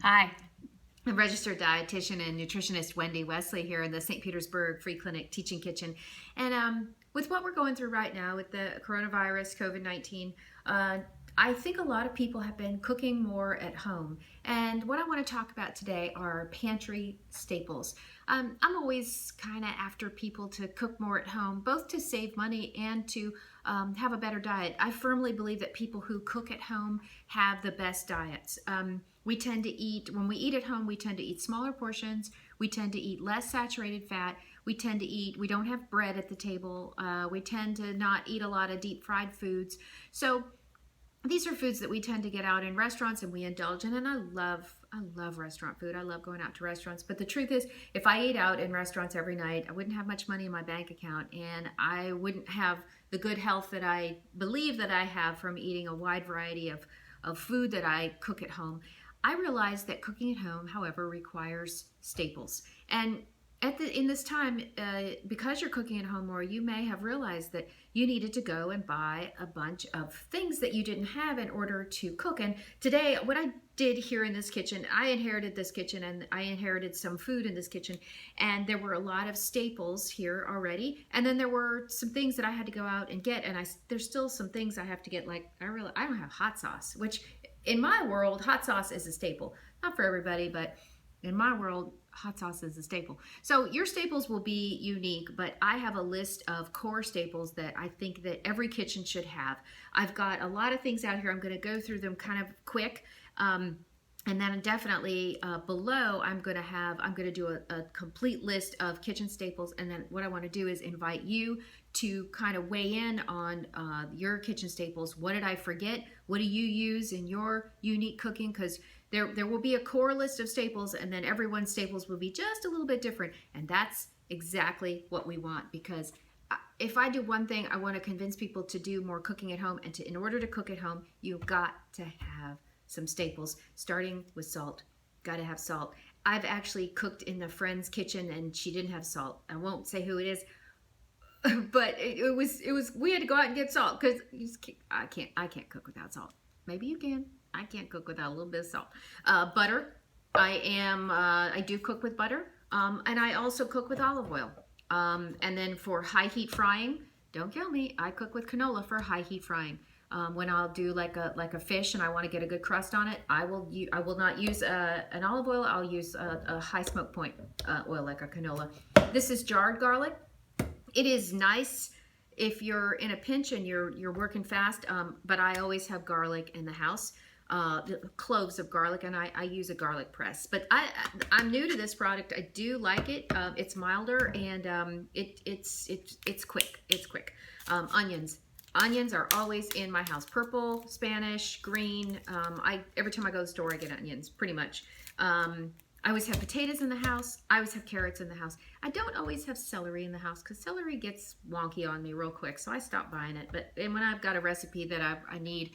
Hi, I'm registered dietitian and nutritionist Wendy Wesley here in the St. Petersburg Free Clinic Teaching Kitchen. And with what we're going through right now with the coronavirus, COVID-19, I think a lot of people have been cooking more at home. And what I want to talk about today are pantry staples. I'm always kind of after people to cook more at home, both to save money and to have a better diet. I firmly believe that people who cook at home have the best diets. We tend to eat, when we eat at home, we tend to eat smaller portions. We tend to eat less saturated fat. We tend to eat, we don't have bread at the table. We tend to not eat a lot of deep fried foods. So these are foods that we tend to get out in restaurants and we indulge in, and I love restaurant food. I love going out to restaurants. But the truth is, if I ate out in restaurants every night, I wouldn't have much money in my bank account, and I wouldn't have the good health that I believe that I have from eating a wide variety of food that I cook at home. I realize that cooking at home, however, requires staples. And in this time, because you're cooking at home more, you may have realized that you needed to go and buy a bunch of things that you didn't have in order to cook. And today, what I did here in this kitchen, I inherited this kitchen and I inherited some food in this kitchen, and there were a lot of staples here already. And then there were some things that I had to go out and get, and there's still some things I have to get. Like I don't have hot sauce, which in my world, hot sauce is a staple. Not for everybody, but in my world, hot sauce is a staple. So your staples will be unique, but I have a list of core staples that I think that every kitchen should have. I've got a lot of things out here. I'm going to go through them kind of quick. And then definitely below, I'm going to do a complete list of kitchen staples. And then what I want to do is invite you to kind of weigh in on your kitchen staples. What did I forget? What do you use in your unique cooking? Because there will be a core list of staples, and then everyone's staples will be just a little bit different. And that's exactly what we want, because if I do one thing, I want to convince people to do more cooking at home. And in order to cook at home, you've got to have some staples, starting with salt. Got to have salt. I've actually cooked in a friend's kitchen and she didn't have salt. I won't say who it is, but it was we had to go out and get salt, because I can't cook without salt. Maybe you can. I can't cook without a little bit of salt. Butter. I do cook with butter, and I also cook with olive oil. And then for high heat frying, don't kill me, I cook with canola for high heat frying. When I'll do like a fish and I want to get a good crust on it, I will not use an olive oil. I'll use a high smoke point oil, like a canola. This is jarred garlic. It is nice if you're in a pinch and you're working fast, but I always have garlic in the house. Cloves of garlic, and I use a garlic press. But I'm new to this product. I do like it. It's milder, and it's quick. It's quick. Onions. Onions are always in my house. Purple, Spanish, green. Every time I go to the store, I get onions, pretty much. I always have potatoes in the house. I always have carrots in the house. I don't always have celery in the house, because celery gets wonky on me real quick, so I stop buying it. And when I've got a recipe that I need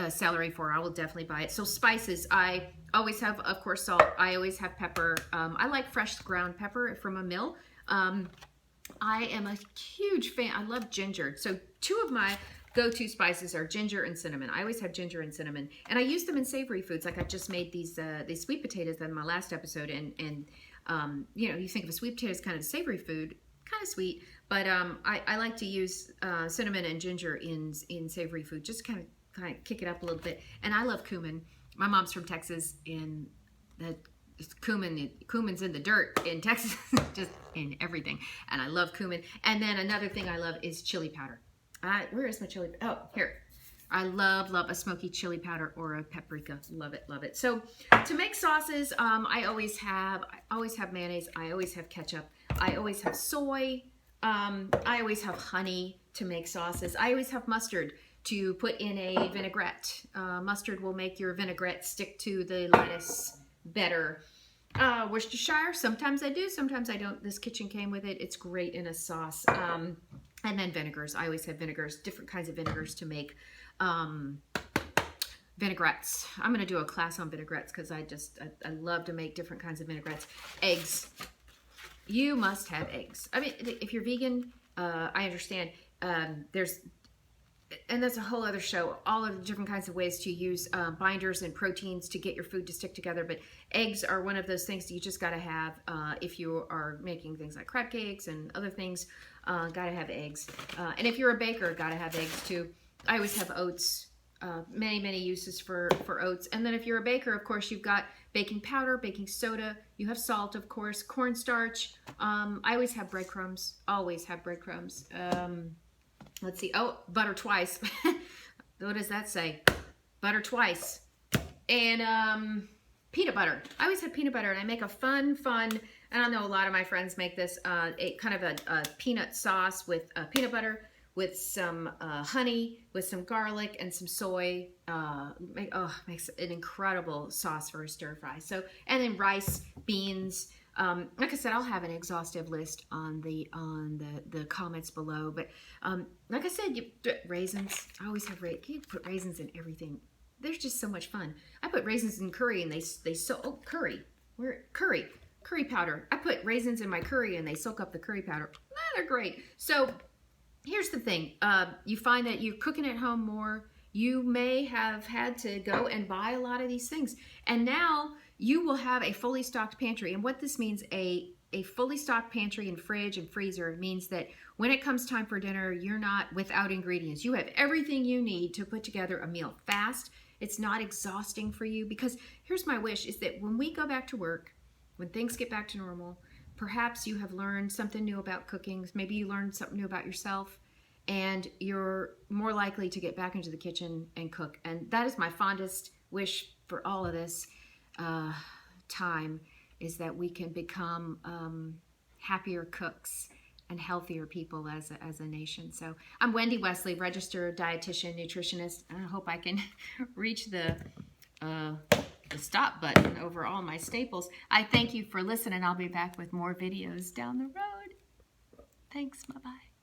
celery for, I will definitely buy it. So spices, I always have, of course, salt. I always have pepper. I like fresh ground pepper from a mill. I am a huge fan. I love ginger. So two of my go-to spices are ginger and cinnamon. I always have ginger and cinnamon, and I use them in savory foods. Like I just made these sweet potatoes in my last episode, and you think of a sweet potato as kind of a savory food, kind of sweet, but I like to use cinnamon and ginger in savory food, just kind of kick it up a little bit. And I love cumin. My mom's from Texas, and the cumin's in the dirt in Texas, just in everything, and I love cumin. And then another thing I love is chili powder. Where is my chili? Oh, here. I love a smoky chili powder or a paprika. Love it. So to make sauces, I always have mayonnaise. I always have ketchup. I always have soy. I always have honey to make sauces. I always have mustard to put in a vinaigrette. Mustard will make your vinaigrette stick to the lettuce better. Worcestershire, sometimes I do, sometimes I don't. This kitchen came with it. It's great in a sauce. And then vinegars. I always have vinegars, different kinds of vinegars to make vinaigrettes. I'm going to do a class on vinaigrettes, because I love to make different kinds of vinaigrettes. Eggs. You must have eggs. I mean, if you're vegan, I understand. and that's a whole other show, all of the different kinds of ways to use binders and proteins to get your food to stick together. But eggs are one of those things that you just got to have if you are making things like crab cakes and other things. Got to have eggs. And if you're a baker, got to have eggs too. I always have oats. Many uses for oats. And then if you're a baker, of course, you've got baking powder, baking soda. You have salt, of course, cornstarch. I always have breadcrumbs. Always have breadcrumbs. Let's see. Oh, butter twice. What does that say? Butter twice. And peanut butter. I always have peanut butter, and I make a fun, and I know a lot of my friends make this, a kind of a peanut sauce with peanut butter, with some honey, with some garlic and some soy. Makes an incredible sauce for a stir fry. So, and then rice, beans. Like I said, I'll have an exhaustive list on the comments below. But like I said, raisins. I always have you put raisins in everything. They're just so much fun. I put raisins in curry, and curry powder. I put raisins in my curry, and they soak up the curry powder. They're great. So here's the thing. You find that you're cooking at home more. You may have had to go and buy a lot of these things. And now you will have a fully stocked pantry. And what this means, a fully stocked pantry and fridge and freezer, means that when it comes time for dinner, you're not without ingredients. You have everything you need to put together a meal fast. It's not exhausting for you, because here's my wish, is that when we go back to work, when things get back to normal, perhaps you have learned something new about cooking. Maybe you learned something new about yourself, and you're more likely to get back into the kitchen and cook. And that is my fondest wish for all of this time, is that we can become happier cooks and healthier people as a nation. So I'm Wendy Wesley, registered dietitian, nutritionist, and I hope I can reach the stop button over all my staples. I thank you for listening. I'll be back with more videos down the road. Thanks. Bye-bye.